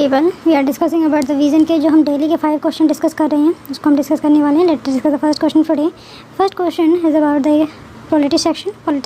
People, we are discussing about the vision के जो हम डेली के 5 क्वेश्चन डिस्कस कर रहे हैं उसको हम डिस्कस करने वाले हैं। Let's discuss the first question today. First question is about the politics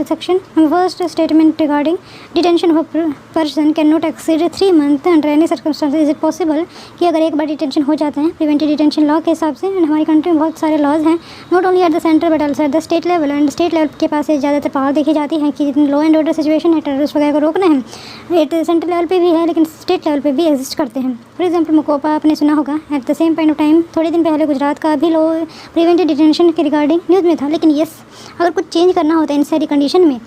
section. First statement regarding detention of person can not exceed 3 month under any circumstances. Is it possible कि अगर एक बार डिटेंशन हो जाता है preventive detention law के हिसाब से, and हमारी कंट्री में बहुत सारे लॉज हैं not only at the centre but also at the state level, and state level के पास ज़्यादातर पावर देखी जाती है कि लॉ एंड ऑर्डर सिचुएशन है, टेररिस्ट वगैरह को रोकना है। एट सेंट्रल लेवल पे भी है लेकिन स्टेट लेवल पे भी एग्जिस्ट करते हैं। फॉर एग्जाम्पल मोकोपा आपने सुना होगा। At the same point of time थोड़े दिन पहले गुजरात का भी लॉ प्रिवेंटिव डिटेंशन के रिगार्डिंग न्यूज़ में था। लेकिन यस, अगर कुछ चेंज करना होता है इन सारी कंडीशन में,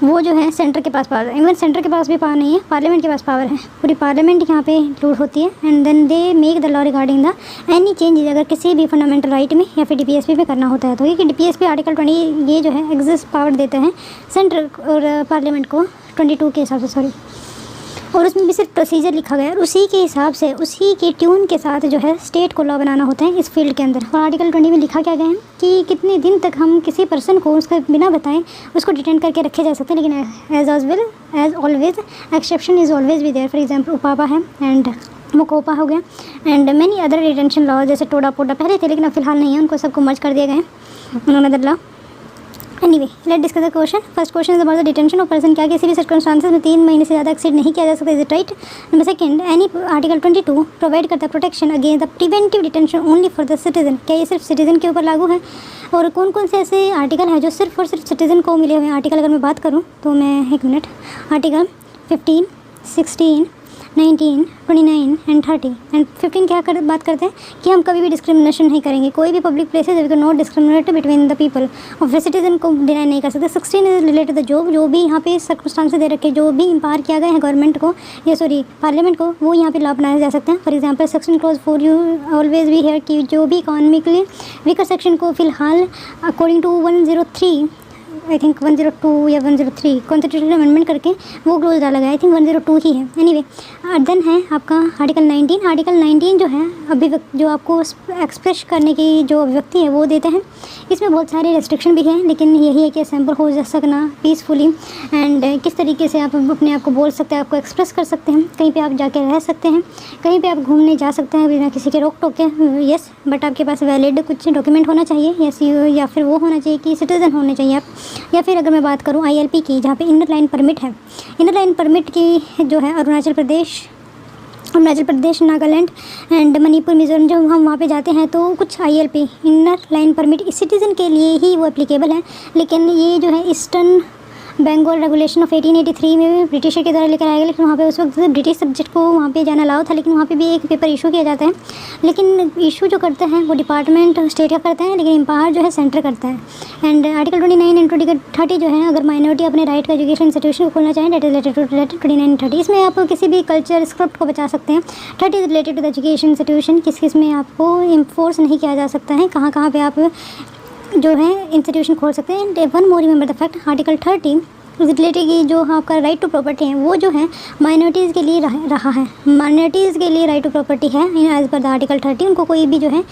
वो जो है सेंटर के पास पावर है। इवन सेंटर के पास भी पावर नहीं है, पार्लियामेंट के पास पावर है। पूरी पार्लियामेंट यहाँ पे इंक्लूड होती है and then they make the law regarding the any changes अगर किसी भी फंडामेंटल राइट में या फिर डीपीएसपी में करना होता है तो। क्योंकि डीपीएसपी आर्टिकल 20 ये जो है एग्जिस्ट पावर देता है सेंटर और पार्लियामेंट को 22 के हिसाब से, सॉरी, और उसमें भी सिर्फ प्रोसीजर लिखा गया है। उसी के हिसाब से उसी के ट्यून के साथ जो है स्टेट को लॉ बनाना होता है इस फील्ड के अंदर। और आर्टिकल 20 में लिखा क्या गया है कि कितने दिन तक हम किसी पर्सन को उसका बिना बताएं उसको डिटेन करके रखे जा सकते हैं। लेकिन as always exception is always भी देयर। फॉर एग्जाम्पल उपापा है एंड मोकोपा हो गया and many other detention law जैसे टोडा पोडा पहले थे लेकिन अब फिलहाल नहीं है, उनको सबको मर्ज कर दिया गया है उन्होंने other law. Anyway, let discuss the question. First question is about the detention of person. क्या किसी भी सर्कमस्टांसेस में 3 महीने से ज़्यादा एक्सीड नहीं किया जा सकता? Is it right? Number second, any article 22 provide करता है protection against the preventive detention only for the citizen. क्या ये सिर्फ सिटीजन के ऊपर लागू है? और कौन कौन से ऐसे आर्टिकल हैं जो सिर्फ और सिर्फ सिटीजन को मिले हुए हैं? आर्टिकल अगर मैं बात करूँ तो मैं एक मिनट, आर्टिकल 15, 16, 19, 29 एंड 30 एंड 15 क्या बात करते हैं कि हम कभी भी डिस्क्रिमिनेशन नहीं करेंगे। कोई भी public places we can not discriminate between the people और सिटीजन को डिनाई नहीं कर सकते। 16 इज रिलेटेड द जॉब, जो भी यहाँ पे सर्कमस्टांसेस दे रखे, जो भी इम्पावर किया गया है गवर्नमेंट को या सॉरी पार्लियामेंट को, वो यहाँ पे लॉ बनाए जा सकते हैं। For example section clause 4 you always भी है कि जो भी इकॉनमिकली वीकर सेक्शन को फिलहाल अकॉर्डिंग टू 103 आई थिंक 102 या 103 कॉन्स्टिट्यूशनल अमेंडमेंट करके वो क्लोज डाला गया। आई थिंक 102 ही है। एनीवे, देन है आपका आर्टिकल 19। आर्टिकल 19 जो है अभिव्यक्ति, जो आपको एक्सप्रेस करने की जो अभिव्यक्ति है वो देते हैं। इसमें बहुत सारे रेस्ट्रिक्शन भी हैं लेकिन यही है कि असेंबल हो जा सकना पीसफुली एंड किस तरीके से आप अपने आप को बोल सकते हैं, आपको एक्सप्रेस कर सकते हैं। कहीं पे आप जाके रह सकते हैं, कहीं पे आप घूमने जा सकते हैं बिना किसी के रोक टोक के, यस, बट आपके पास वैलिड कुछ डॉक्यूमेंट होना चाहिए, यस, या फिर वो होना चाहिए कि सिटीजन होने चाहिए आप। या फिर अगर मैं बात करूँ ILP की, जहाँ पे इनर लाइन परमिट है, इनर लाइन परमिट की जो है अरुणाचल प्रदेश, नागालैंड एंड मणिपुर, मिजोरम, जब हम वहाँ पे जाते हैं तो कुछ ILP इनर लाइन परमिट इस सिटीज़न के लिए ही वो एप्लीकेबल है। लेकिन ये जो है ईस्टर्न बंगाल रेगुलेशन ऑफ 1883 में ब्रिटिशर के द्वारा लेकर आया गया। लेकिन वहाँ पे उस वक्त ब्रिटिश सब्जेक्ट को वहाँ पे जाना अलाउ था, लेकिन वहाँ पे भी एक पेपर इशू किया जाता है। लेकिन इशू जो करते हैं वो डिपार्टमेंट स्टेट का करते हैं लेकिन एम्पावर जो है सेंटर करता है। एंड आर्टिकल 29 एंड 30 जो है अगर माइनॉरिटी अपने राइट का एजुकेशन इंस्टीट्यूशन को खोलना चाहें, that is related to 29 and 30। इसमें आप किसी भी कल्चर स्क्रिप्ट को बचा सकते हैं। 30 is related to the education institution, किस में आपको इन्फोर्स नहीं किया जा सकता है, कहाँ कहाँ पे आप जो है इंस्टीट्यूशन खोल सकते हैं। And one more remember the fact, article 30 related की जो आपका राइट टू प्रॉपर्टी है वो जो है माइनॉरिटीज़ के लिए रहा है। माइनॉरिटीज़ के लिए राइट टू प्रॉपर्टी है एज पर द आर्टिकल 30। उनको कोई भी जो है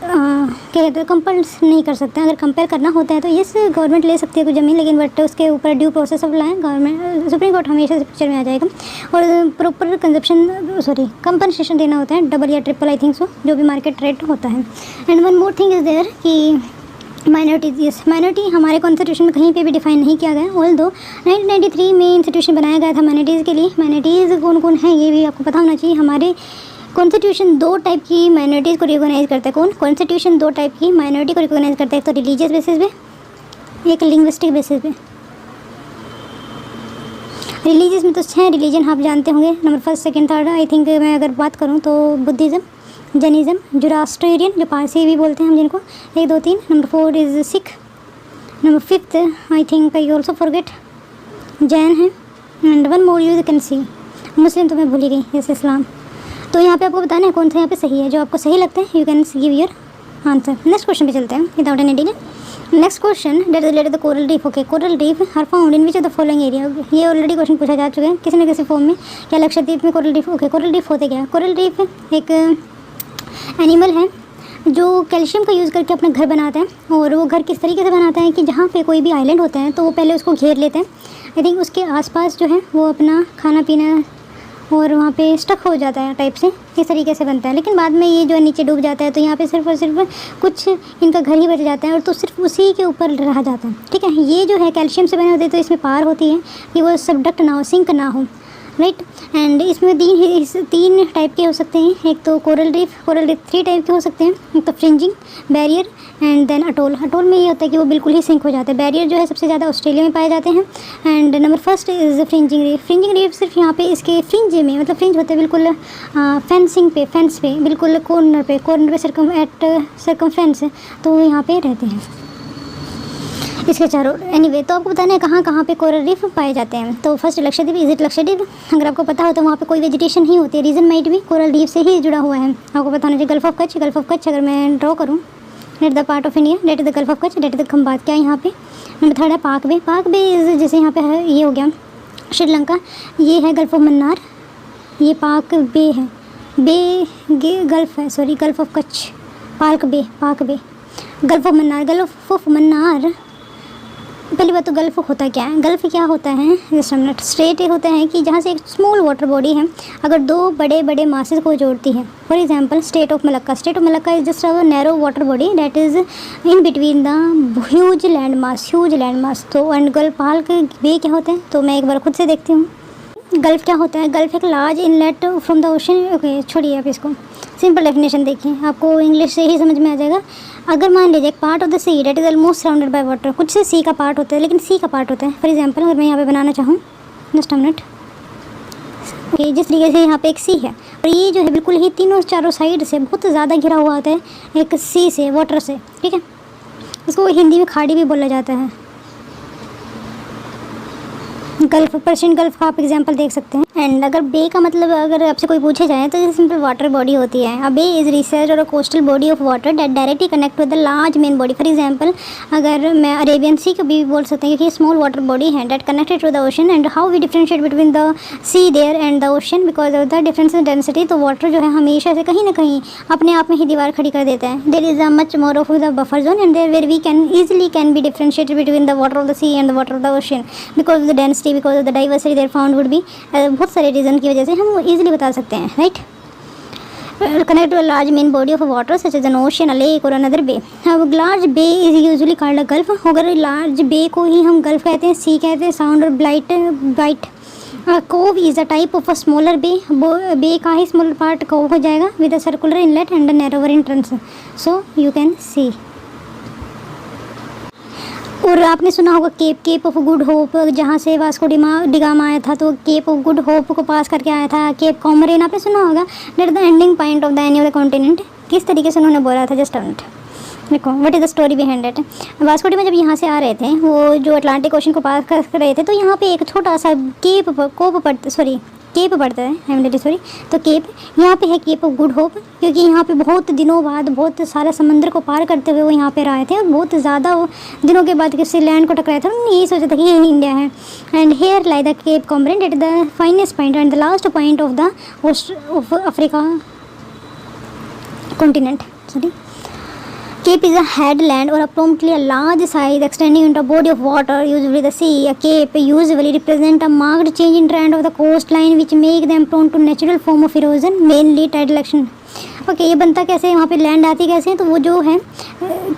क्या कहते हैं कंपल्स नहीं कर सकते हैं। अगर कंपेयर करना होता है तो यस गवर्नमेंट ले सकती है कुछ ज़मीन, लेकिन बट उसके ऊपर ड्यू प्रोसेस ऑफ लाएँ गवर्नमेंट, सुप्रीम कोर्ट हमेशा से पिक्चर में आ जाएगा। और प्रॉपर कंपनसेशन देना होता है, डबल या ट्रिपल आई थिंक सो, जो भी मार्केट रेट होता है। And one more thing is there कि माइनॉरिटीज़, यस, माइनॉरिटी हमारे कॉन्स्टिट्यूशन में कहीं पे भी डिफाइन नहीं किया गया। ऑल दो 1993 में इंस्टीट्यूशन बनाया गया था माइनॉरिटीज़ के लिए। माइनॉरिटीज़ कौन कौन है ये भी आपको पता होना चाहिए। हमारे कॉन्स्टिट्यूशन 2 टाइप की माइनॉरिटीज़ को रिकॉग्नाइज़ करता है। कौन? कॉन्स्टिट्यूशन 2 टाइप की माइनॉरिटी को रिकॉग्नाइज़ करता है, एक तो रिलीजियस बेसिस पे, एक लिंग्विस्टिक बेसिस पे। रिलीजियस में तो 6 रिलीजन आप जानते होंगे, नंबर 1, 2, 3 आई थिंक। मैं अगर बात करूँ तो बुद्धिज़्म, जैनिज़्म, जोरास्ट्रियन जो पारसी भी बोलते हैं हम जिनको, 1, 2, 3। Number 4 is Sikh. Number 5 I think I also forget, Jain है। And one more you can see, Muslim तो मैं भूल ही गई, यस, इस्लाम। तो यहाँ पे आपको बताना है कौन सा यहाँ पे सही है। जो आपको सही लगता है you can give your answer. Next question पे चलते हैं without any delay. Next question that is related the coral reef. Okay, coral reef are found in which of the following area. ये ऑलरेडी क्वेश्चन पूछा जा चुका है किसी न किसी फॉर्म में। क्या लक्षद्वीप में coral reef? Okay, coral reef होते क्या? कोरल रीफ एक एनिमल है जो कैल्शियम का यूज़ करके अपना घर बनाता है। और वो घर किस तरीके से बनाता है कि जहाँ पे कोई भी आइलैंड होता है तो वो पहले उसको घेर लेते हैं। आई थिंक उसके आसपास जो है वो अपना खाना पीना और वहाँ पे स्टक हो जाता है टाइप से, इस तरीके से बनता है। लेकिन बाद में ये जो है नीचे डूब जाता है, तो यहाँ पे सिर्फ और सिर्फ कुछ इनका घर ही बच जाता है और तो सिर्फ उसी के ऊपर रह जाता है। ठीक है, ये जो है कैल्शियम से बने होते हैं, तो इसमें पार होती है कि वो सबडक्ट ना हो, सिंक ना हो, राइट। एंड इसमें तीन टाइप के हो सकते हैं। एक तो कोरल रीफ 3 टाइप के हो सकते हैं। एक तो fringing, barrier and then atoll. Atoll में ये होता है कि वो बिल्कुल ही सिंक हो जाते हैं। बैरियर जो है सबसे ज़्यादा ऑस्ट्रेलिया में पाए जाते हैं। And number first is fringing reef. Fringing reef सिर्फ यहाँ पे इसके फ्रिंज में, मतलब फ्रिंज होते हैं बिल्कुल फेंस पे बिल्कुल कॉर्नर पे सर्कमफ्रेंस, तो वो यहाँ पे रहते हैं इसके चारों। एनीवे, तो आपको बताना है कहाँ कहाँ पे कोरल रीफ पाए जाते हैं। तो फर्स्ट लक्षद्वीप, इजिट लक्षद्वीप। अगर आपको पता हो तो वहाँ पे कोई वेजिटेशन ही होती है, रीजन माइट भी कोरल रीफ से ही जुड़ा हुआ है। आपको पता होना चाहिए गल्फ ऑफ कच्छ अगर मैं ड्रॉ करूँ, that the part of India, that the gulf of Kutch, that the Khambhat. क्या यहाँ पे नंबर 3 है पाक बे इज, जैसे यहाँ पे है, ये हो गया श्रीलंका, ये है गल्फ ऑफ मन्नार, ये पाक बे है, गल्फ ऑफ कच्छ, पाक बे, गल्फ ऑफ मन्नार। पहली बात तो गल्फ होता क्या है? गल्फ क्या होता है, जस्ट मिनट, स्ट्रेट होता है कि जहाँ से एक स्मॉल वाटर बॉडी है अगर 2 बड़े बड़े मासेस को जोड़ती है। For example state of Malacca is just a narrow water body that is in between the huge land mass. तो एंड गल्फ पाक बे क्या होते हैं, तो मैं एक बार खुद से देखती हूँ। गल्फ क्या होता है? गल्फ एक large inlet from the ocean. Okay, छोड़िए आप इसको, सिंपल डेफिनेशन देखिए, आपको इंग्लिश से ही समझ में आ जाएगा। अगर मान लीजिए एक part of the sea that is almost surrounded by water, कुछ से सी का पार्ट होता है, लेकिन सी का पार्ट होता है। फॉर एग्जांपल अगर मैं यहाँ पे बनाना चाहूँ, जस्ट अ मिनट, ओके, जिस तरीके से यहाँ पे एक सी है और ये जो है बिल्कुल ही चारों साइड से बहुत ज़्यादा घिरा हुआ होता है एक सी से, वाटर से। ठीक है, इसको हिंदी में खाड़ी भी बोला जाता है। गल्फ, पर्शियन गल्फ का आप एग्जांपल देख सकते हैं। एंड अगर बे का मतलब अगर आपसे कोई पूछे जाए तो ये सिंपल वाटर बॉडी होती है। अ बे इज रिसर्च और a coastal body of water that directly connect with the large main body. For example अगर मैं अरेबियन सी को भी बोल सकते हैं क्योंकि स्मॉल वाटर बॉडी है that connected to the ocean. And how we differentiate between the sea there and the ocean because of the difference in density. तो वाटर जो है हमेशा से कहीं ना कहीं अपने आप में ही दीवार खड़ी कर देता है। There is a much more of the buffer zone and there where we can easily can be differentiated between the water of the sea and the water of the ocean because of the density, because of the diversity there found would be. बहुत सारे reason की वजह से हम easily बता सकते हैं, right. Connect to a large main body of water such as an ocean, a lake और अनदर बे। अब large bay is usually called a gulf. अगर लार्ज बे को ही हम गल्फ कहते हैं, सी कहते हैं, साउंड और blight. Cove is a type of a smaller bay का ही स्मॉलर पार्ट कोव हो जाएगा with a circular inlet and a narrower entrance, so you can see. और आपने सुना होगा केप ऑफ गुड होप, जहाँ से वास्को डिगामा आया था, तो केप ऑफ गुड होप को पास करके आया था। केप कॉमरेन आपने सुना होगा, that the ending point of the any of the continent. किस तरीके से उन्होंने बोला था, जस्ट अ मिनट, देखो what is the story behind it. Vasco da Gama जब यहाँ से आ रहे थे, वो जो अटलांटिक ओशन को पास कर रहे थे, तो यहाँ पे एक छोटा सा केप पड़ता है, आई एम वेरी सॉरी। तो केप यहाँ पे है, केप ऑफ गुड होप, क्योंकि यहाँ पे बहुत दिनों बाद बहुत सारा समंदर को पार करते हुए वो यहाँ पे आए थे और बहुत ज़्यादा दिनों के बाद किसी लैंड को टकराया था। उन्होंने यही सोचा था कि ये इंडिया है। And here lie the Cape Comorin at the finest point and the last point of the Africa continent, sorry. Cape is a headland or approximately a large size extending into a body of water, usually the sea. A cape usually represent a marked change in trend of the coastline which make them prone to natural form of erosion, mainly tidal action. Okay, ये बनता कैसे है, वहाँ पे land आती कैसे है, तो वो जो है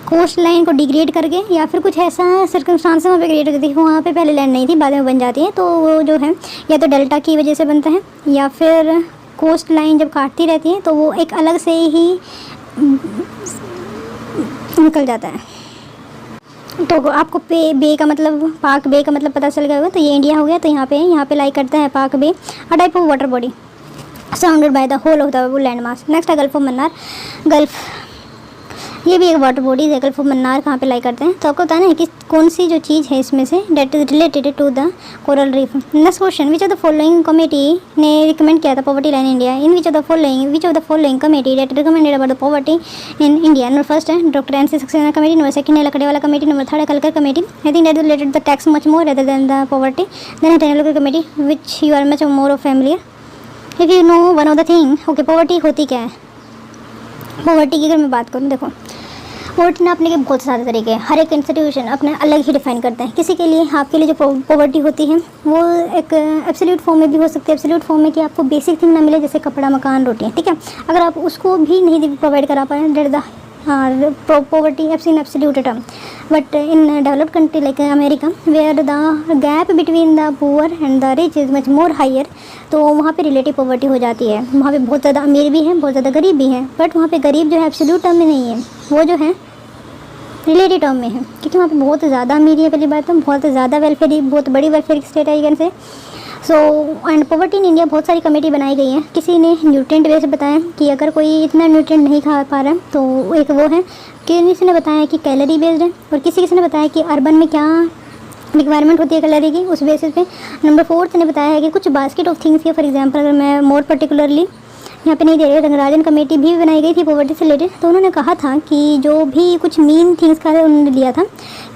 कोस्ट लाइन को डिग्रेड करके या फिर कुछ ऐसा सर्कमस्टांस वहाँ पे क्रिएट करती है। वहाँ पे पहले लैंड नहीं थी, बाद में बन जाती है। तो वो जो है या तो डेल्टा की वजह से बनता है या फिर कोस्ट लाइन जब काटती रहती है तो वो एक अलग से ही निकल जाता है। तो आपको बे का मतलब, पाक बे का मतलब पता चल गया होगा। तो ये इंडिया हो गया। तो यहाँ पे लाई करता है Palk Bay, a type of water body surrounded by the whole of the land mass. Next है गल्फ ऑफ मन्नार। गल्फ ये भी एक वाटर बॉडी है। गल्फ ऑफ मन्नार कहाँ पे लाई करते हैं, तो आपको बताना है कि कौन सी जो चीज़ है इसमें से that is related to the coral reef. Next question, which of the following committee ने रिकमेंड किया था poverty line India. In which of the following committee that recommended about the poverty in India. Number first है doctor N C Saxena committee, number second है Lakdawala committee, number third है Kelkar committee. I think that related the tax much more rather than the poverty. Then है technological committee which you are much more of familiar if you know one of the thing. Okay, poverty होती क्या है? Poverty की अगर मैं बात करूँ, देखो पॉवर्टी नापने के बहुत सारे तरीके हैं, हर एक इंस्टीट्यूशन अपने अलग ही डिफाइन करता है। किसी के लिए आपके लिए जो पॉवर्टी होती है वो एक एब्सोल्यूट फॉर्म में भी हो सकती है, एब्सोल्यूट फॉर्म में कि आपको बेसिक थिंग ना मिले जैसे कपड़ा, मकान, रोटी, ठीक है। अगर आप उसको भी नहीं प्रोवाइड करा पाए, that the poverty have seen absolute term, but in developed country like America where the gap between the poor and the rich is much more higher, तो वहाँ पे रिलेटिव पॉवर्टी हो जाती है। वहाँ पे बहुत ज़्यादा अमीर भी हैं, बहुत ज़्यादा गरीब भी हैं, बट वहाँ पे गरीब जो है एब्सोल्यूट टर्म में नहीं है, वो जो है रिलेटिव टर्म में है, क्योंकि वहाँ पे बहुत ज़्यादा अमीरी है। पहली बात तो बहुत ज़्यादा वेलफेयर, बहुत बड़ी वेलफेयर स्टेट है can say. So and poverty in India, बहुत सारी कमेटी बनाई गई है। किसी ने न्यूट्रिएंट बेस बताया कि अगर कोई इतना न्यूट्रिएंट नहीं खा पा रहा है तो एक वो है, किसी ने बताया कि कैलोरी बेस्ड है, और किसी ने बताया कि अर्बन में क्या रिक्वायरमेंट होती है कैलोरी की, उस बेसिस पे। नंबर 4 ने बताया है कि कुछ बास्केट ऑफ थिंग्स है। फॉर एग्जांपल अगर मैं मोर पर्टिकुलरली यहाँ पे नहीं दे रहे, रंगराजन कमेटी भी बनाई गई थी पॉवर्टी से रिलेटेड, तो उन्होंने कहा था कि जो भी कुछ मेन थिंग्स का उन्होंने लिया था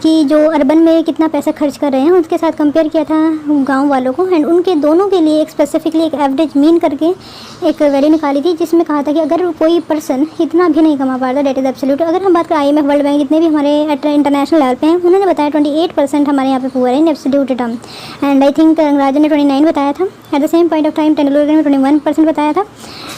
कि जो अर्बन में कितना पैसा खर्च कर रहे हैं उसके साथ कंपेयर किया था गांव वालों को, एंड उनके दोनों के लिए एक स्पेसिफिकली एक एवरेज मीन करके एक वैल्यू निकाली थी, जिसमें कहा था कि अगर कोई पर्सन इतना भी नहीं कमा पा रहा, डेट इज़ एब्सोल्यूट। अगर हम बात करें IMF, वर्ल्ड बैंक, जितने भी हमारे इंटरनेशनल लेवल पे हैं, उन्होंने बताया 28% हमारे यहाँ पे पुअर है in absolute term, and I think Rangarajan ने 29 बताया था। At the same point of time Tendulkar ने 21% बताया था,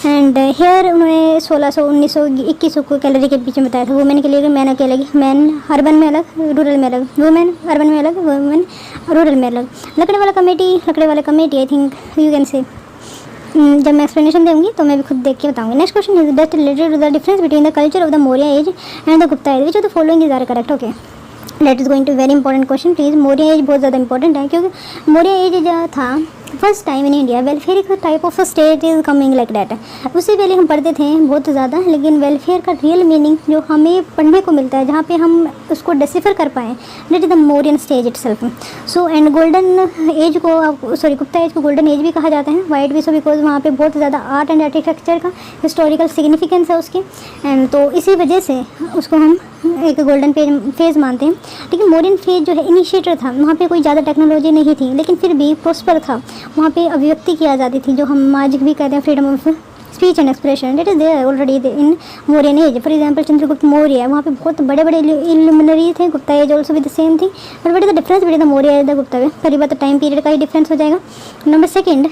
एंड हेयर उन्होंने 1600, 1900, 2100 को कैलोरी के बीच में बताया था। वुमेन के लिए मैन के अलग, मैन अर्बन में अलग, रूरल में अलग, वुमेन अर्बन में अलग, वुमेन रूरल में अलग। लकड़े वाला committee I think you can say, जब मैं एक्सप्लेनेशन दूंगी तो मैं भी खुद देख के बताऊंगी। Next question is best related to the difference between the culture of the Maurya age and the Gupta age, which of the following is are correct. Okay, that is going to very important question please. Maurya age बहुत ज़्यादा important है, क्योंकि Maurya age जो था first time in India welfare type of state is coming like that. उससे पहले हम पढ़ते थे बहुत ज़्यादा, लेकिन वेलफेयर का रियल मीनिंग जो हमें पढ़ने को मिलता है, जहाँ पे हम उसको डिसिफर कर पाएँ, that is the Mauryan stage itself. So and golden age को, सॉरी गुप्ता एज को गोल्डन एज भी कहा जाता है, वाइट भी, सो बिकॉज वहाँ पे बहुत ज़्यादा आर्ट एंड आर्किटेक्चर का हिस्टोरिकल सिग्निफिकेंस है उसकी, एंड तो इसी वजह से उसको हम एक गोल्डन फेज मानते हैं। लेकिन मॉडर्न फेज जो है इनिशिएटर था, वहाँ पे कोई ज़्यादा टेक्नोलॉजी नहीं थी, लेकिन फिर भी प्रॉस्पर था। वहाँ पे अभिव्यक्ति की आज़ादी थी, जो हम आज भी कहते हैं freedom of speech and expression, that is there already in Mauryan age. For example Chandragupta Maurya, वहाँ पे बहुत बड़े बड़े इल्यूमिनरी थे। Gupta age also with the same thing, but what is the difference between the Maurya age the Gupta age? पहली बात तो टाइम पीरियड का ही डिफरेंस हो जाएगा। Number second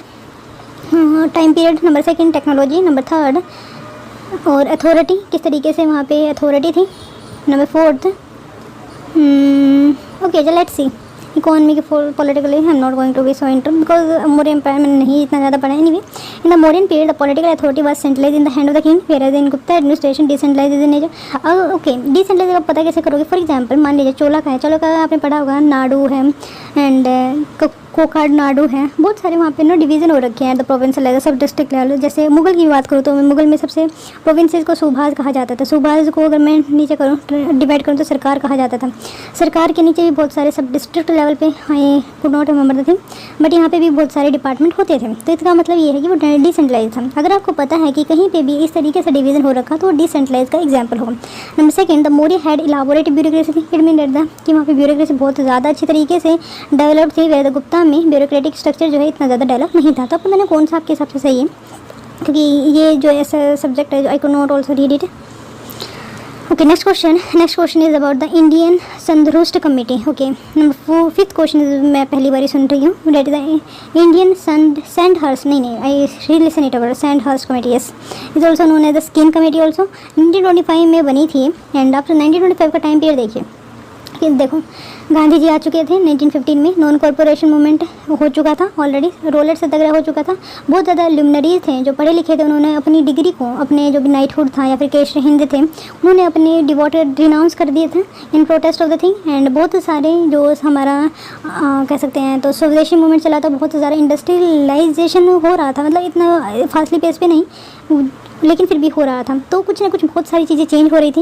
time period, number second technology, number third और अथॉरिटी, किस तरीके से वहाँ पे अथॉरिटी थी। नंबर फोर्थ ओके चलो लेट्स सी इकोनॉमी के politically I am not going to be so inter because Maurya empire में नहीं इतना ज़्यादा पढ़ा है। Anyway in the Mauryan period the political authority was centralize in the hand of the king, where as in Gupta administration decentralise in nature. Okay decentralise आप पता कैसे करोगे? फॉर एग्जाम्पल मान लीजिए चोला का है, चोला का आपने पढ़ा होगा, नाडु है एंड कोकाड नाडु है, बहुत सारे वहाँ पे ना डिवीज़न हो रखे हैं द प्रोविंशियल लेवल, सब डिस्ट्रिक्ट लेवल। जैसे मुगल की बात करूँ तो मुगल में सबसे प्रोविंसेस को सूबाज कहा जाता था। सूबाज को अगर मैं नीचे करूँ डिवाइड करूँ तो सरकार कहा जाता था। सरकार के नीचे भी बहुत सारे सब डिस्ट्रिक्ट लेवल पे, आई could not remember the thing, but यहाँ पे भी बहुत सारे डिपार्टमेंट होते थे। तो इसका मतलब ये है कि वो डिसेंट्रलाइज था। अगर आपको पता है कि कहीं पे भी इस तरीके से डिवीज़न हो रखा तो डिसेंट्रलाइज का एग्जाम्पल होगा। Number second the Maurya had elaborative bureaucracy, it mean that the कि वहाँ पे ब्यूरोक्रेसी बहुत ज़्यादा अच्छी तरीके से डेवलप थी, वेयर द गुप्ता में ब्यूरोक्रेटिक स्ट्रक्चर जो है इतना ज़्यादा डेवलप नहीं था। तो अब मैंने कौन सा आपके हिसाब से सही है, क्योंकि ये जो ऐसा सब्जेक्ट है जो I could not also read it. Okay next question is about the Indian Sandhurst committee. Okay number fifth question is, मैं पहली बार सुन रही हूँ, that is the Indian Sandhurst, नहीं I listen it about Sandhurst committee, yes is also known as the Skeen committee also. 1925 में बनी थी एंड आफ्टर 1925 का टाइम पीरियड देखिए कि देखो गांधी जी आ चुके थे 1915 में, नॉन कॉर्पोरेशन मूवमेंट हो चुका था ऑलरेडी, रोलर सत्याग्रह हो चुका था, बहुत ज़्यादा लुमिनरीज थे जो पढ़े लिखे थे, उन्होंने अपनी डिग्री को, अपने जो भी नाइटहुड था या फिर केशर हिंद थे, उन्होंने अपने डिवोटेड रिनाउंस कर दिए थे in protest of the thing. And बहुत सारे जो हमारा कह सकते हैं तो स्वदेशी मूवमेंट चला था, बहुत ज़्यादा इंडस्ट्रियलाइजेशन हो रहा था, मतलब इतना फास्टली पेस पे नहीं लेकिन फिर भी हो रहा था। तो कुछ ना कुछ बहुत सारी चीज़ें चेंज हो रही थी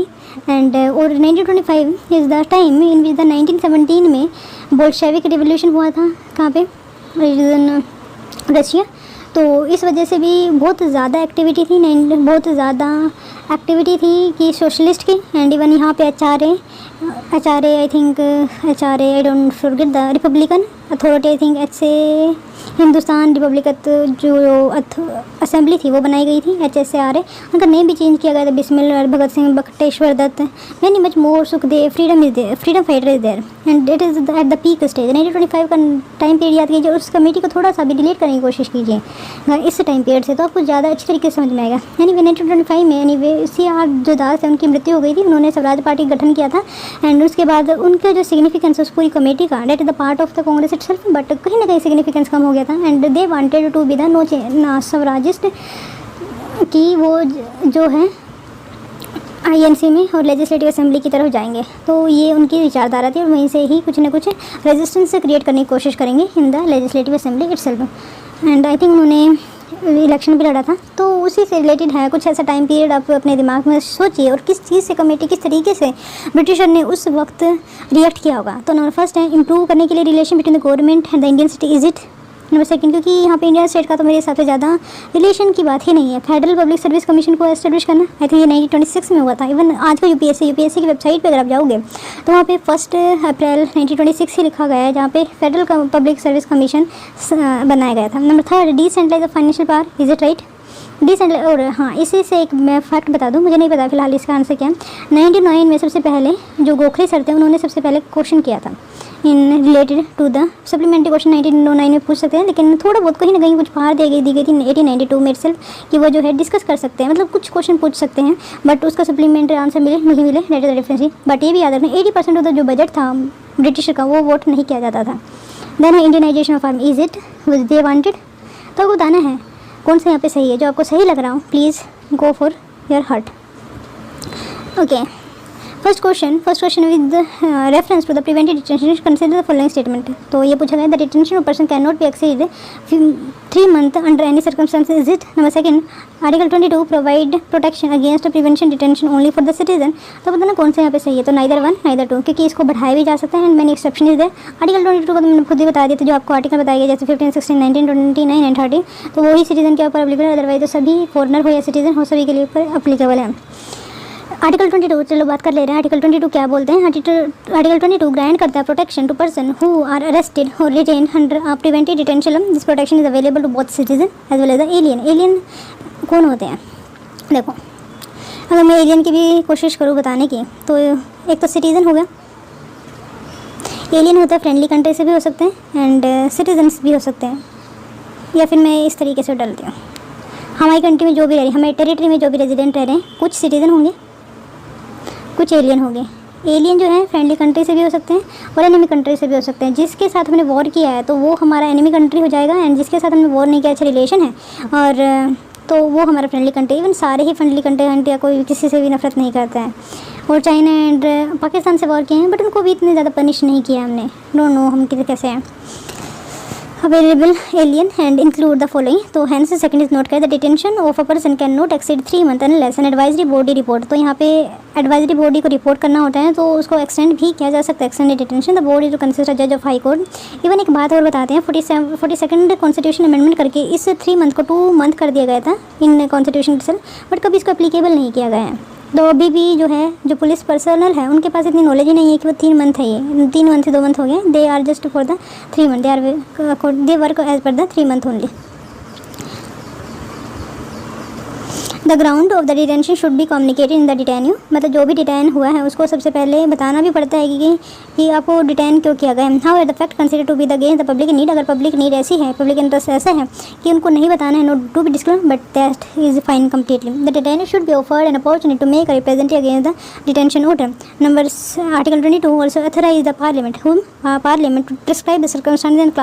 एंड और 1925 is the time in which the 1917 में बोल्शेविक रिवोल्यूशन हुआ था, कहाँ पे, रशिया। तो इस वजह से भी बहुत ज़्यादा एक्टिविटी थी कि सोशलिस्ट की, एंड इवन यहाँ पे आचार्य HRA, I think HRA, I don't forget the Republican Authority, I think HA Hindustan Republican जो असेंबली थी वो बनाई गई थी, HSARA। उनका नेम भी चेंज किया गया था, Bismil Bhagat Singh Batukeshwar Dutt. Many much more Sukhdev, freedom is there, freedom fighter is there and it is at the peak stage. 1925 का टाइम पीरियड याद कीजिए, उस कमेटी को थोड़ा सा भी डिलीट करने की कोशिश कीजिए इस टाइम पीरियड से, तो आपको ज़्यादा अच्छी तरीके से समझ में आएगा। यानी 1925 में CR जो दास है उनकी मृत्यु हो गई थी, उन्होंने स्वराज पार्टी का गठन किया था एंड उसके बाद उनका जो सिग्निफिकेंस उस पूरी कमेटी का, that is the part of the Congress itself, but कहीं ना कहीं सिग्निफिकेंस कम हो गया था and they wanted to be the no Swarajist, कि वो जो है INC में और लेजिस्लेटिव असेंबली की तरफ जाएंगे। तो ये उनकी विचारधारा थी और वहीं से ही कुछ ना कुछ रेजिस्टेंस क्रिएट करने की कोशिश करेंगे in the legislative assembly itself. And I think उन्होंने इलेक्शन भी लड़ा था, तो उसी से रिलेटेड है कुछ ऐसा टाइम पीरियड। आप अपने दिमाग में सोचिए और किस चीज़ से कमेटी किस तरीके से ब्रिटिशर ने उस वक्त रिएक्ट किया होगा। तो नंबर फर्स्ट है इम्प्रूव करने के लिए relation between the government and the Indian state, is it. Number second, क्योंकि यहाँ पे इंडियन स्टेट का तो मेरे हिसाब से ज़्यादा रिलेशन की बात ही नहीं है। फेडरल पब्लिक सर्विस कमीशन को एस्टेब्लिश करना, आई थिंक ये 1926 में हुआ था। इवन आज का यूपीएससी की वेबसाइट पे अगर आप जाओगे तो वहाँ पे 1 अप्रैल 1926 ही लिखा गया है, जहाँ पे फेडरल पब्लिक सर्विस कमीशन बनाया गया था। Number third, decentralize the financial power, is it right. Decentralize, और हाँ इसी से एक मैं फैक्ट बता दूँ, मुझे नहीं पता फिलहाल इसका आंसर क्या है। 99 में सबसे पहले जो गोखले सर थे उन्होंने सबसे पहले क्वेश्चन किया था in related to the supplementary question 1909 में पूछ सकते हैं, लेकिन थोड़ा बहुत कहीं ना कहीं कुछ बाहर दी गई थी 1892 में सेल्फ कि वो जो है डिस्कस कर सकते हैं, मतलब कुछ क्वेश्चन पूछ सकते हैं, बट उसका सप्लीमेंट्री आंसर नहीं मिले, that is the difference. But ये भी याद रखना 80% ऑफ द जो बजट था ब्रिटिश का वो वोट नहीं किया जाता था। देन है Indianisation of army, is it they wanted. तो आपको बताना है कौन सा यहाँ पे सही है, जो आपको सही लग रहा हो please go for your heart. Okay, first question with reference to the prevented detention consider the following statement. तो ये पूछा गया the detention of person can not be exceed 3 month under any circumstances, is it. Number second, article 22 provide protection against prevention detention only for the citizen. तो बताना कौन सा यहाँ पे सही है, तो नाइदर 1 नाइदर 2, क्योंकि इसको बढ़ाया भी जा सकता है and many exception is there. Article 22 को तो मैंने खुद ही बता दिया था, जो आपको आर्टिकल बताया गया जैसे 15, 16, 19, 29 एंड 30, तो वही सिटीजन के ऊपर अप्लीकेबल है, अदरवाइज तो सभी फॉरनर हो या सिटीजन हो सभी के लिए ऊपर अप्लीकेबल है। आर्टिकल 22, चलो बात कर ले रहे हैं आर्टिकल 22 क्या बोलते हैं। आर्टिकल 22 ग्रांट करता है protection to person who are arrested और retain under prevented detention. This protection is available to both citizen as well as the alien. Alien कौन होते हैं, देखो अगर मैं एलियन की भी कोशिश करूँ बताने की, तो एक तो सिटीजन हो गया, एलियन होता है फ्रेंडली कंट्री से भी हो सकते हैं एंड सिटीजन्स भी हो सकते हैं, या फिर मैं इस तरीके से डालती हूँ हमारी कंट्री में जो भी रह रहे, हमारे टेरिटरी में जो भी रेजिडेंट रह रहे हैं, कुछ सिटीजन होंगे कुछ एलियन हो गए। एलियन जो है फ्रेंडली कंट्री से भी हो सकते हैं और एनिमी कंट्री से भी हो सकते हैं। जिसके साथ हमने वॉर किया है तो वो हमारा एनिमी कंट्री हो जाएगा एंड जिसके साथ हमने वॉर नहीं किया, अच्छा रिलेशन है और तो वो हमारा फ्रेंडली कंट्री। इवन सारे ही फ्रेंडली कंट्री या कोई किसी से भी नफरत नहीं करता है। और चाइना एंड पाकिस्तान से वॉर किए हैं बट उनको भी इतने ज़्यादा पनिश नहीं किया हमने। डोंट नो हम कैसे हैं। Available alien and include the following. तो हैंस सेकंड इज नोट करें the detention of a person can not exceed 3 month unless an advisory body report. तो यहाँ पे एडवाइजरी बॉडी को रिपोर्ट करना होता है तो उसको एक्सटेंड भी किया जा सकता है। Extended detention the body to consist जज ऑफ हाई कोर्ट। इवन एक बात और बताते हैं 42nd कॉन्स्टिट्यूशन अमेंडमेंट करके इस 3 मंथ को 2 मंथ कर दिया गया था इन कॉन्स्टिट्यूशन सेल्फ, बट कभी इसको एप्लीकेबल नहीं किया गया है। तो अभी भी जो है जो पुलिस पर्सनल है उनके पास इतनी नॉलेज ही नहीं है कि वो 3 मंथ है, ये 3 मंथ से 2 मंथ हो गए। They are just for the 3 month, they work as per the 3 month only. The ground of the detention should be communicated in the detenu. मतलब जो भी डिटेन हुआ है उसको सबसे पहले बताना भी पड़ता है कि आपको डिटेन क्यों किया गया है। How the fact consider to be the against the public need. अगर पब्लिक नीड ऐसी है, पब्लिक इंटरेस्ट ऐसा है कि उनको नहीं बताना है, not to be disclose, but that is fine completely. The detain should be offered an opportunity to make a representative against the detention order. Number article 22 also authorize the Parliament whom Parliament to prescribe the circumstances and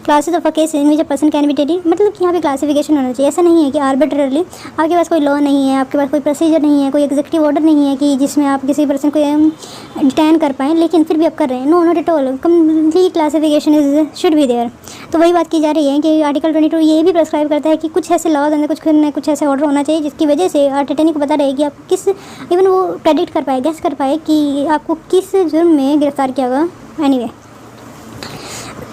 classes of a case in which a person can be detain. मतलब कि यहाँ पे classification होना चाहिए। ऐसा नहीं है कि आर्बिट्ररली आपके पास कोई लॉ नहीं है, आपके पास कोई प्रोसीजर नहीं है, कोई एग्जीक्यूटिव ऑर्डर नहीं है कि जिसमें आप किसी पर्सन को डिटेन कर पाएँ, लेकिन फिर भी आप कर रहे हैं। No not at all, complete classification is should be there. तो वही बात की जा रही है कि आर्टिकल 22 ये भी प्रिस्क्राइब करता है कि कुछ ऐसे लॉज अंदर कुछ ऐसे ऑर्डर होना चाहिए जिसकी वजह से डिटेनी को पता रहे कि आप किस, इवन वो प्रेडिक्ट कर पाए, गेस कर पाए कि आपको किस जुर्म में गिरफ्तार किया होगा। Anyway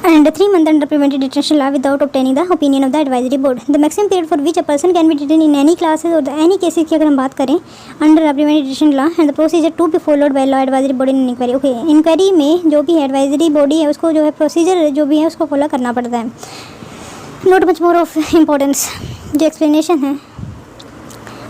and 3 months under preventive detention law without obtaining the opinion of the advisory board. The maximum period for which a person can be detained in any classes or any cases की अगर हम बात करें under preventive detention law and the procedure to be followed by law advisory body in inquiry. Okay, inquiry में जो भी advisory body है उसको जो है procedure जो भी है उसको follow करना पड़ता है. Not much more of importance. जो explanation है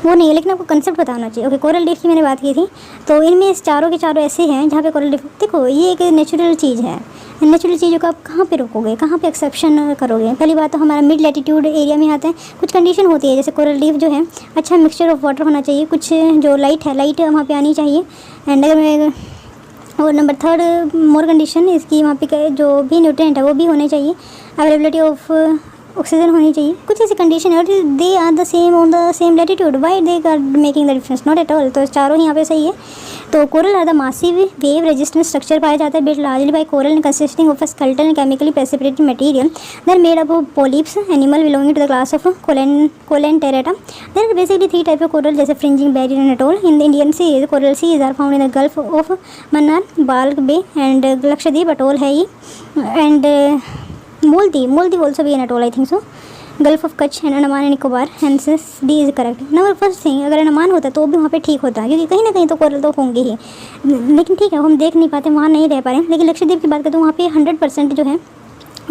वो नहीं है, लेकिन आपको कंसेप्ट पता होना चाहिए. ओके, कोरल रीफ की मैंने बात की थी, तो इनमें चारों के चारों ऐसे हैं जहाँ पे कोरल रीफ, देखो ये एक नेचुरल चीज़ है. नेचुरल चीज़ों को आप कहाँ पे रोकोगे, कहाँ पे एक्सेप्शन करोगे. पहली बात तो हमारा मिड लैटिट्यूड एरिया में आते हैं, कुछ कंडीशन होती है, जैसे कोरल रीफ जो है अच्छा मिक्सचर ऑफ वाटर होना चाहिए, कुछ जो लाइट है लाइट वहाँ पे आनी चाहिए. एंड अगर मैं और नंबर थर्ड मोर कंडीशन इसकी वहाँ पे जो भी न्यूट्रिएंट है वो भी होने चाहिए, अवेलेबिलिटी ऑफ ऑक्सीजन होनी चाहिए. कुछ ऐसी कंडीशन है और they are the same on the same latitude, why they are making the difference, not at all. तो चारों यहाँ पे सही है. तो coral are the massive wave resistant structure पाया जाता है built largely by coral and consisting of a skeletal and chemically precipitated material. They are made up of polyps animal belonging to the class of coelenterata. There are basically 3 type of coral जैसे fringing, barrier and atoll. In the Indian sea coral seas are found in the gulf of Mannar, Palk Bay and Lakshadweep atoll है ये. And Maldives also be an atoll, I think so. Gulf of Kutch and Andaman and Nicobar, hence D is correct. Number first thing, अगर अंडमान होता तो भी वहाँ पे ठीक होता, क्योंकि कहीं ना कहीं तो कोरल तो होंगे ही, लेकिन ठीक है हम देख नहीं पाते, वहाँ नहीं रह पा रहे हैं. लेकिन लक्षद्वीप की बात करें तो वहाँ पे 100% जो है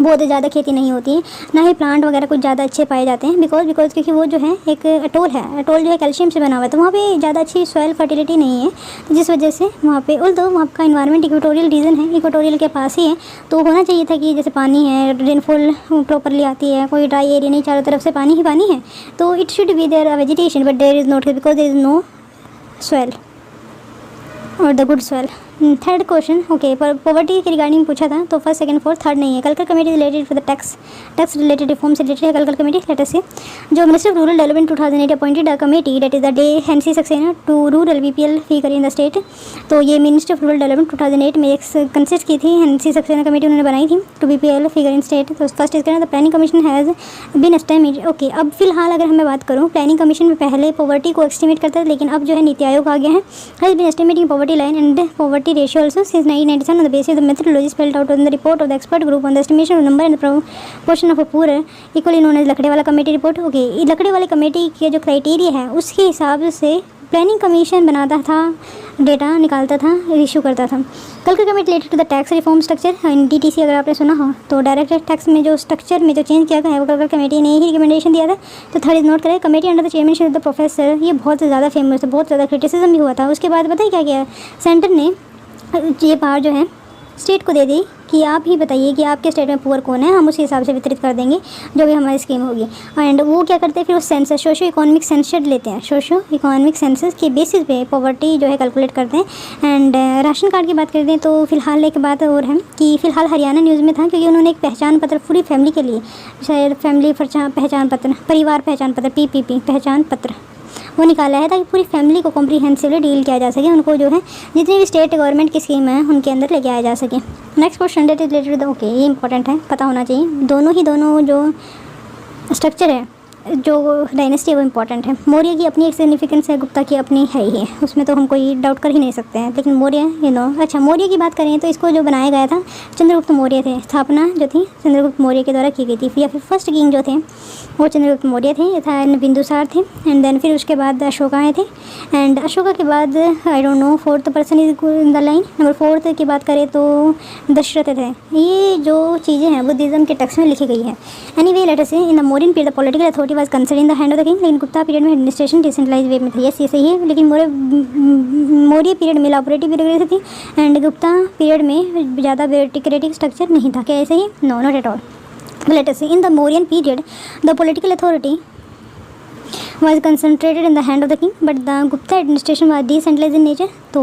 बहुत ज़्यादा खेती नहीं होती है, ना ही प्लांट वगैरह कुछ ज़्यादा अच्छे पाए जाते हैं. बिकॉज क्योंकि वो जो है एक अटोल है, अटोल जो है कैल्शियम से बना हुआ है, तो वहाँ पे ज़्यादा अच्छी सॉइल फर्टिलिटी नहीं है, तो जिस वजह से वहाँ पे तो वहाँ का इन्वायरमेंट इक्वेटोरियल रीजन है, इक्वेटोरियल के पास ही है, तो होना चाहिए था कि जैसे पानी है, रेनफॉल प्रॉपरली आती है, कोई ड्राई एरिया नहीं, चारों तरफ से पानी ही पानी है, तो it should be there vegetation, but there is not because there is no soil और the good soil. Third question, okay, पर पॉवर्टी के रिगार्डिंग पूछा था, तो फर्स्ट सेकंड फोर्थ थर्ड नहीं है. Kelkar committee related to the tax related reform से related है Kelkar committee. Let us see जो minister of rural development 2008 appointed a committee that is the day N C Saxena to rural BPL figure in the state. तो ये minister of rural development 2008 में एक consist की थी NC Saxena committee, उन्होंने बनाई थी to BPL figure in state. तो first is the planning commission has been estimated. Okay, अब फिलहाल अगर मैं बात करूँ, प्लानिंग कमीशन में पहले पॉवर्टी को एस्टिमेट करता था, लेकिन अब जो है नीति आयोग आ गया है, has been estimating poverty line and poverty ratio also since 1997 on the basis of the methodology spelled out in the report of the expert group on the estimation of number and the proportion of a poor, equally known as लकड़े वाला committee report. Okay, ये लकड़े वाले committee के जो criteria है उसके हिसाब से प्लानिंग कमीशन बनाता था, डेटा निकालता था, इशू करता था. Kelkar committee related to the tax reform structure in DTC अगर आपने सुना हो, तो डायरेक्ट टैक्स में जो स्ट्रक्चर में जो चेंज किया गया है वो कलकल कमेटी ने ही रिकमेंडेशन दिया था. तो थर्ड इज नोट करें, committee under the chairmanship of the professor, ये बहुत ज़्यादा फेमस है, बहुत ज़्यादा क्रिटिसिज्म भी हुआ था. उसके बाद पता है क्या किया, सेंटर ने ये पावर जो है स्टेट को दे दी कि आप ही बताइए कि आपके स्टेट में पुअर कौन है, हम उसी हिसाब से वितरित कर देंगे जो भी हमारी स्कीम होगी. एंड वो क्या करते हैं फिर, उस सेंसस सोशो इकोनॉमिक सेंसस लेते हैं, सोशो इकोनॉमिक सेंसस के बेसिस पे पॉवर्टी जो है कैलकुलेट करते हैं. एंड राशन कार्ड की बात करते हैं तो फिलहाल एक बात और है कि फ़िलहाल हरियाणा न्यूज़ में था, क्योंकि उन्होंने एक पहचान पत्र पूरी फैमिली के लिए, शायद फैमिली पहचान पत्र, परिवार पहचान पत्र, PPP पहचान पत्र वो निकाला है, ताकि पूरी फैमिली को कॉम्प्रीहेंसिवली डील किया जा सके, उनको जो है जितनी भी स्टेट गवर्नमेंट की स्कीम है उनके अंदर लेके आया जा सके. Next question that is related, okay ये इंपॉर्टेंट है, पता होना चाहिए. दोनों जो स्ट्रक्चर है, जो डायनेस्टी है वो इम्पॉर्टेंट है. मौर्य की अपनी एक सिग्निफिकेंस है, गुप्ता की अपनी है ही है, उसमें तो हम कोई डाउट कर ही नहीं सकते हैं. लेकिन मौर्य अच्छा, मौर्य की बात करें तो इसको जो बनाया गया था चंद्रगुप्त मौर्य थे, स्थापना जो थी चंद्रगुप्त मौर्य के द्वारा की गई थी, या फिर फर्स्ट किंग जो थे वो चंद्रगुप्त मौर्य थे, यथा बिंदुसार थे. एंड देन फिर उसके बाद अशोका आए थे. एंड अशोका के बाद I don't know fourth person is in the line. Number fourth की बात करें तो दशरथ थे. ये जो चीज़ें हैं बुद्धिज़्म के टेक्स्ट में लिखी गई है. एनीवे लेट अस से इन the Mauryan period the political authority was concern in the hand of the king. लेकिन गुप्ता पीरियड में एडमिनिस्ट्रेशन डिसेंट्रलाइज वे में था. यस ये सही है, लेकिन मौर्य पीरियड में लॉपरेटिव ब्यूरोक्रेसी थी एंड गुप्ता पीरियड में ज़्यादा ब्यूरोक्रेटिक स्ट्रक्चर नहीं था. क्या ऐसे ही? No, not at all. Let us say in the Mauryan period the political authority was concentrated in the hand of the king, but the Gupta administration was decentralized in nature. So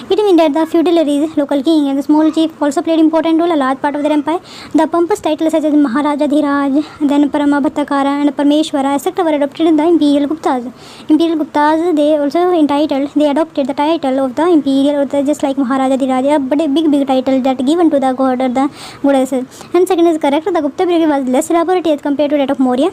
it means that the feudalaries, local king and the small chief also played important role, a large part of their empire. The pompous titles such as Maharaja Dhiraj, then Paramabhattakara and Parameshwara etc. were adopted in the imperial Guptas. Imperial Guptas they also adopted the title of the imperial, or just like Maharaja Dhiraj, but a big title that given to the god or the goddesses. And second is correct, the Gupta period was less elaborate as compared to that of Maurya.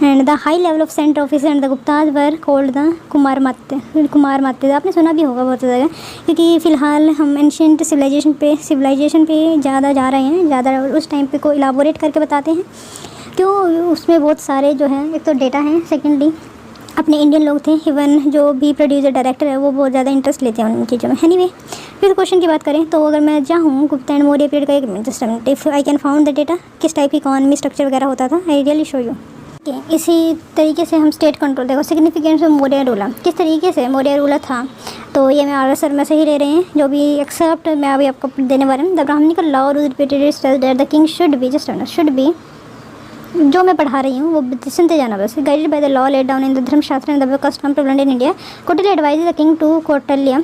And the high level of centre officer and the Guptas were called the Kumaramatya. आपने सुना भी होगा बहुत जगह, क्योंकि फ़िलहाल हम ancient civilisation पे ज़्यादा जा रहे हैं, ज़्यादा उस टाइम पे को इलाबोरेट करके बताते हैं, क्यों उसमें बहुत सारे जो हैं एक तो डेटा हैं, सेकेंडली अपने इंडियन लोग थे, इवन जो भी प्रोड्यूसर डायरेक्टर है वो बहुत ज़्यादा इंटरेस्ट लेते हैं उन चीज़ों में। एनीवे, फिर क्वेश्चन की बात करें तो अगर मैं चाहूँ गुप्ता एंड मौर्य पीरियड का एक just if I can found the data, किस टाइप की इकॉनमी स्ट्रक्चर वगैरह होता था, आई रियली शो यू। इसी तरीके से हम स्टेट कंट्रोल, देखो सिग्निफिकेंस ऑफ मौर्य रूलर, किस तरीके से मौर्य रूलर था, तो ये मैं आर सर में से ही ले रहे हैं, जो भी एक्सेप्ट मैं अभी आपको देने वाले हैं। The Brahmanical law repeated the king should be should be, जो मैं पढ़ा रही हूँ वो सुनते जाना बस। Guided by the law laid down in the Dharmashastra and the custom prevalent in India, Kautilya advise the king to Kautilya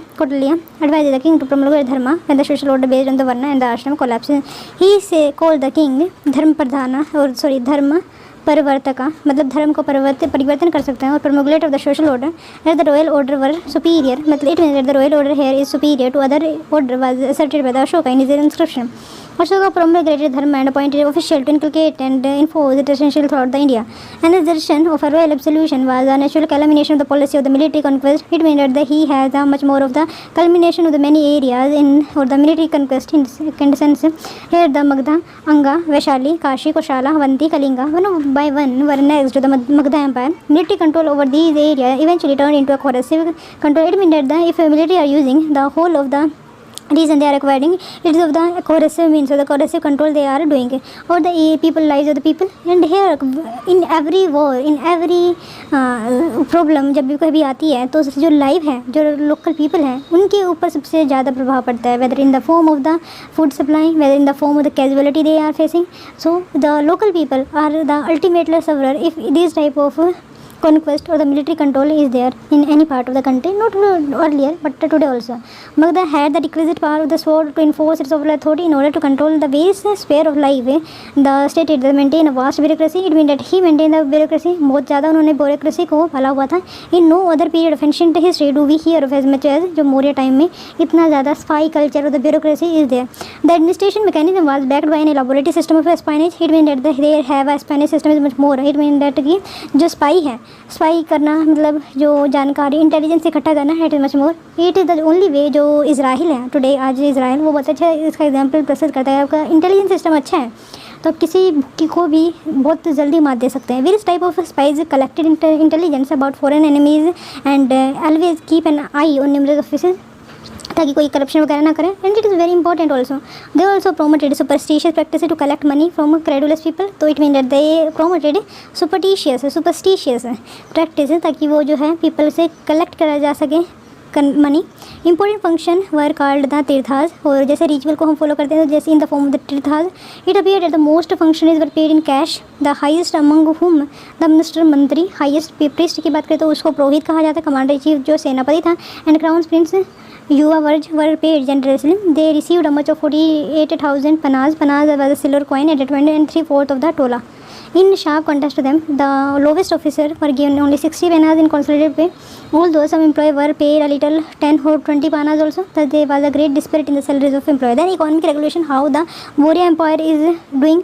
advise the king to promote dharma and the social order based on the varna and the ashram collapse. He से called the king धर्म प्रधान और धर्म परिवर्तका, मतलब धर्म को परिवर्तन कर सकते हैं, और promulgate of the social order at the royal order were superior, मतलब it means that the royal order here is superior to other order was asserted by the Ashoka in his inscription. Ashoka promulgated dharma and appointed official to inculcate and enforce it essential throughout the India. And the assertion of a royal absolution was a natural culmination of the policy of the military conquest. It meant that he has much more of the culmination of the many areas in or the military conquest in second sense. Here the Magdha, Anga, Vaishali, Kashi, Koshala, Avanti, Kalinga, one by one were next to the Magdha Empire. Military control over these areas eventually turned into a coercive control. It meant that if military are using the whole of the reason they are acquiring, it is of the coercive means, of the coercive control they are doing or the people lives of the people. And here in every war, in every problem जब भी कभी आती है तो जो live है, जो local people हैं, उनके ऊपर सबसे ज़्यादा प्रभाव पड़ता है, whether in the form of the food supply, whether in the form of the casualty they are facing. So the local people are the ultimate sufferer if this type of conquest or the military control is there in any part of the country, not earlier but today also. Magda had the requisite power of the sword to enforce its overall authority in order to control the various sphere of life. The state did maintain a vast bureaucracy. It means that he maintained the bureaucracy. बहुत ज़्यादा उन्होंने bureaucracy को फैला हुआ था. In no other period of ancient history do we hear of as much as जो Maurya time में इतना ज़्यादा spy culture of the bureaucracy is there. The administration mechanism was backed by an elaborate system of espionage. It means that they have a espionage system is much more. It means that कि जो spy है, spy करना मतलब जो जानकारी intelligence इकट्ठा करना है, it is much more. It is the only way. जो इजराइल है टुडे, आज इजराइल वो बहुत अच्छा इसका एग्जांपल प्रस्तुत करता है. आपका इंटेलिजेंस सिस्टम अच्छा है तो किसी भूखी को भी बहुत जल्दी मात दे सकते हैं. Various type of spies collected intelligence about foreign enemies and always keep an eye on numerous officers, ताकि कोई करप्शन वगैरह ना करें. And it is very important also. They also promoted superstitious practice to collect money from credulous people. तो it mean that they promoted superstitious practice, ताकि वो जो है पीपल से कलेक्ट करा जा सके money. Important function were called the tirthas, और जैसे रिचुअल को हम फॉलो करते हैं तो जैसे in the form of the tirthas. It appeared that the most function is were paid in cash. The highest among whom the minister mantri. Highest priest की बात करें तो उसको पुरोहित कहा जाता है, कमांडर इन चीफ जो सेनापति था. And crown prince yuvaraja were paid generously. They received a much of 48,000 panas. Panas was a silver coin at 20 and 3/4 of the tola. In sharp contrast to them, the lowest officer were given only 60 panas in consolidated pay. Although some employees were paid a little 10 or 20 panas also, that there was a great disparity in the salaries of employees. Then economic regulation, how the Maurya Empire is doing.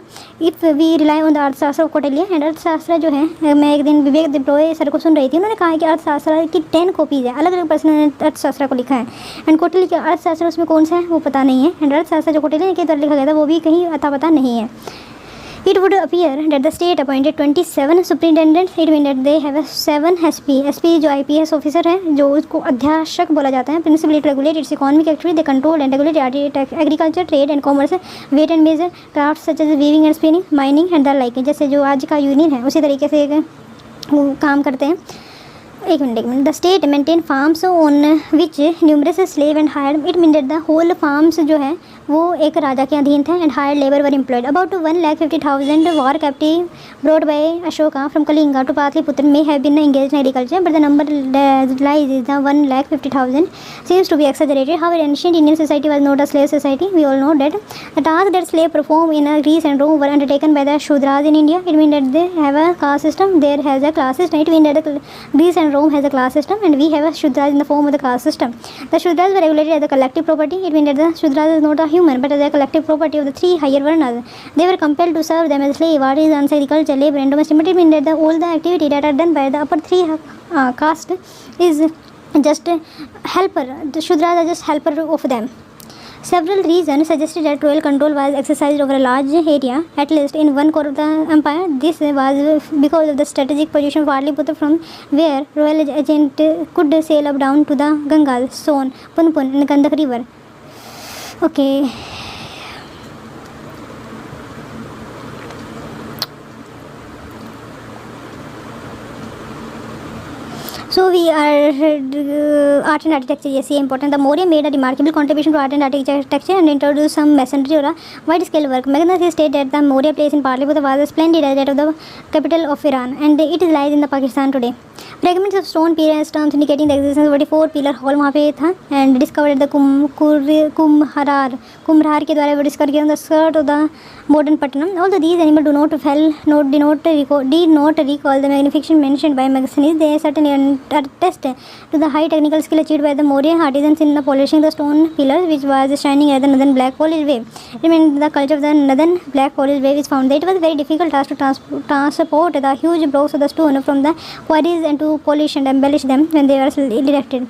If we rely on the अर्थशास्त्र of Kautilya, and अर्थशास्त्र जो है, मैं एक दिन विवेक दिब्रोय sir को सुन रही थी, उन्होंने कहा कि अर्थशास्त्र की 10 कॉपीज़ है, अलग अलग पर्सन ने अर्थशास्त्र को लिखा है. एंड कौटिल्य का अर्थशास्त्र उसमें कौन सा है वो पता नहीं है. एंड अर्थशास्त्र जो कौटिल्य के द्वारा लिखा गया था वो भी कहीं अता पता नहीं है. It would appear that the state appointed 27 superintendents. It means that they have a 7 SP. SP जो IPS officer है, जो उसको अध्याक्षक बोला जाता है. Principally to regulate its economic activity, they control and regulate agriculture, trade and commerce, weight and measure, crafts such as weaving and spinning, mining and the like. जैसे जो आज का यूनियन है उसी तरीके से वो काम करते हैं. एक minute. The state maintain farms on which numerous slave and hire. It mean that the whole farms जो है वो एक राजा के अधीन थे. And hire labour were employed. About 1,50,000 war captive brought by Ashoka from Kalinga to Pataliputra may have been engaged in agriculture, but the number lies is the 1,50,000 seems to be exaggerated. However, ancient Indian society was not a slave society. We all know that the tasks that slave perform in Greece and Rome were undertaken by the Shudras in India. It means that they have a caste system. There has a class system. It means that the Greece and and Rome has a class system, and we have a Shudras in the form of the caste system. The Shudras were regulated as a collective property. It means that the Shudras is not a human, but as a collective property of the three higher varnas. They were compelled to serve them as slave, artisans, agriculture, labor, and domestic. It means that all the activity that are done by the upper three caste is just helper. The Shudras are just helper of them. Several reasons suggested that royal control was exercised over a large area, at least in one core of the empire. This was because of the strategic position of Patliputra, from where royal agent could sail up down to the Ganges, Son, Punpun, and Gandak river. Okay. So we are art and architecture. Yes, ये important. The Maurya made a remarkable contribution to art and architecture and introduced some masonry or a wide-scale work. Magna state that the Maurya place in Patliputra was as splendid as that of the capital of Iran, and it lies in the Pakistan today. Fragments of stone pillars terms indicating the existence of 44-pillar hall वहाँ पे था, and discovered at the कुम्हार के द्वारा discovered on the skirt of the modern Patna. Although these animals did not recall the magnification mentioned by Magallanes, they certainly attest to the high technical skill achieved by the Maurya artisans in polishing the stone pillars, which was shining at the northern black polish way. Remember, the culture of the northern black polish way is found that it was very difficult task to transport the huge blocks of the stone from the quarries and to polish and embellish them when they were erected.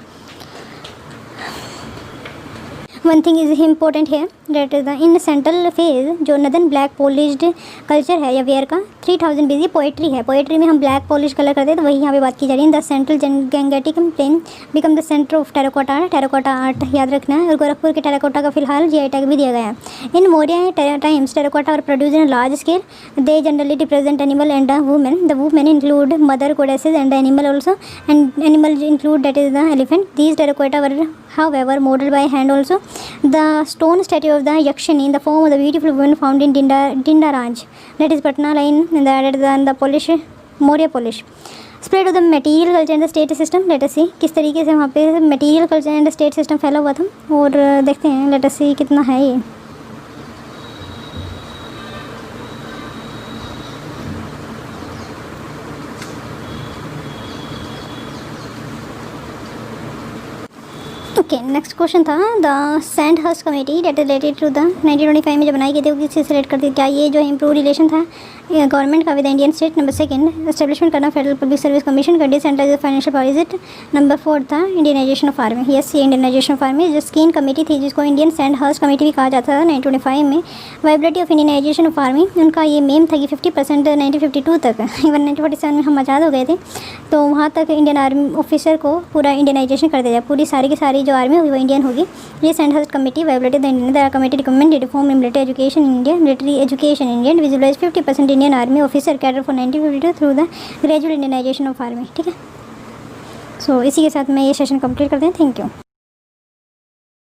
One thing is important here, that is the in central phase जो northern black polished culture है या where का 3000 BC poetry है. Poetry में हम black polish colour करते हैं, तो वही यहाँ पे बात की जा रही है. The central Gangetic plain become the centre of terracotta art याद रखना है. और गोरखपुर के टेराकोटा का फिलहाल GI टैग भी दिया गया है. In Maurya times terracotta are produce in large scale. They generally represent animal and women. The women include mother goddesses and animal also, and animal include that is the elephant. These terracotta were however modeled by hand also. The stone statue of the Yakshini in the form of the beautiful woman found in Dindaraj, that is Patna line, and the polish Maurya polish. Spread of the material culture and the state system. Let us see किस तरीके से वहाँ पे material culture and state system फैला हुआ था, और देखते हैं. Let us see कितना है ये. ओके, नेक्स्ट क्वेश्चन था the Sandhurst committee that is related to the 1925 में जब बनाई गई थी, वो किससे रिलेट करती थी. क्या ये जो इम्प्रूव रिलेशन था गवर्नमेंट का with Indian state. Number second, establishment करना फेडरल पब्लिक सर्विस कमीशन का. Decentralise financial policy. Number fourth था इंडियनाइजेशन ऑफ आर्मी. यस, ये इंडियनाइजेशन ऑफ आर्मी जो स्कीन कमेटी थी, जिसको इंडियन सैंडहर्स्ट कमेटी भी कहा जाता था 1925 में. Viability of Indianisation of army, उनका ये मेम था कि 50% 1952 तक, इवन 1947 में हम आज़ाद हो गए थे, तो वहाँ तक इंडियन आर्मी ऑफिसर को पूरा इंडियनाइजेशन कर दिया जाए. पूरी सारी की सारी जो आर्मी होगी वो इंडियन होगी. ये Sandhurst committee viability the Indian committee recommended reform in military education in India. Military education in India visualise 50% Indian army officer cadre for 1952 through the gradual Indianisation of army. ठीक है, सो इसी के साथ मैं ये सेशन कंप्लीट करते हैं. Thank you.